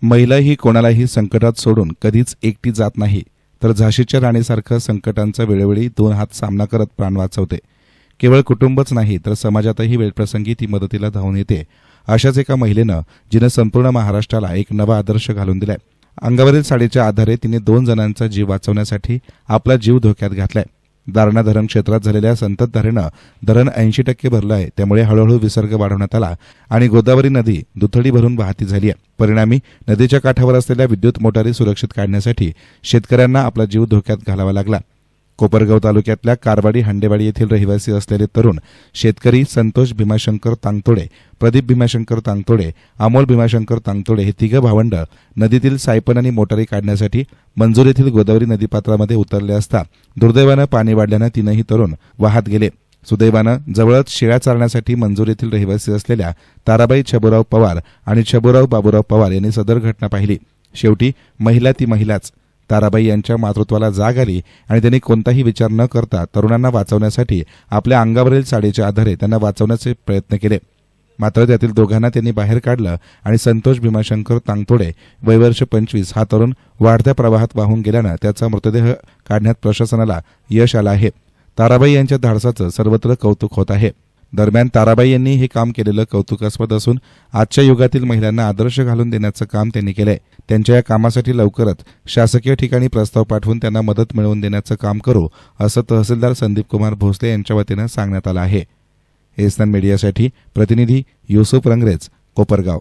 महिला ही कोणालाही संकटात सोडून कधीच एकटी जात नाही, तर झाशीच्या राणीसारखं संकटांचा वेळोवेळी दोन हात सामना करत प्राण वाचवते। केवळ कुटुंबच नाही तर समाजातही वेळप्रसंगी ती मदतीला धावून येते। अशाच एका महिलेनं जिने संपूर्ण महाराष्ट्राला एक नवा आदर्श घालून दिलाय। अंगावरील साडीच्या आधारे तिने 2 जणांचा जीव वाचवण्यासाठी आपला जीव धोक्यात घातलाय। दारणा धरण क्षेत्रात झालेल्या संततधारेनं धरण 80% भरलं आहे, त्यामुळे हळूहळू विसर्ग वाढवण्यात आला आणि गोदावरी नदी दुथडी भरून वाहती झाली आहे। परिणामी नदीच्या काठावर असलेल्या विद्युत मोटारी सुरक्षित काढण्यासाठी शेतकऱ्यांना आपला जीव धोक्यात घालावा लागला। कोपरगाव तालुक्यातल्या कारवाडी हंडेवाडी येथील रहिवासी असलेले तरुण शेतकरी संतोष भीमाशंकर तांगतोडे, प्रदीप भीमाशंकर तांगतोडे, अमोल भीमाशंकर तांगतोडे हे तिघं भावंड नदीतील सायपन आणि मोटारी काढण्यासाठी मंजूर येथील गोदावरी नदीपात्रामध्ये उतरले असता दुर्दैवानं पाणी वाढल्यानं तीनही तरुण वाहत गेले। सुदैवानं जवळच शेळ्या चारण्यासाठी मंजूर येथील रहिवासी असलेल्या ताराबाई छबुराव पवार आणि छबुराव बाबूराव पवार यांनी सदर घटना पाहिली। शेवटी महिला ती महिलाच। ताराबाई यांच्या मातृत्वाला जाग आली आणि त्यांनी कोणताही विचार न करता तरुणांना वाचवण्यासाठी आपल्या अंगावरील साडीच्या आधारे त्यांना वाचवण्याचे प्रयत्न केले। मात्र त्यातील दोघांना त्यांनी बाहेर काढलं आणि संतोष भीमाशंकर तांगतोडे वय वर्ष 25 हा तरुण वाढत्या प्रवाहात वाहून गेल्यानं त्याचा मृतदेह काढण्यात प्रशासनाला यश आलं आहे। ताराबाई यांच्या धाडसाचं सर्वत्र कौतुक होत आहे। दरम्यान ताराबाई यांनी हे काम केलेलं कौतुकास्पद असून आजच्या युगातील महिलांना आदर्श घालून देण्याचं काम त्यांनी केलंय। त्यांच्या या कामासाठी लवकरच शासकीय ठिकाणी प्रस्ताव पाठवून त्यांना मदत मिळवून देण्याचं काम करू असं तहसीलदार संदीप कुमार भोसले यांच्या वतीनं सांगण्यात आलं आहे। एसएन मीडियासाठी प्रतिनिधी युसुफ रंगरेज, कोपरगाव।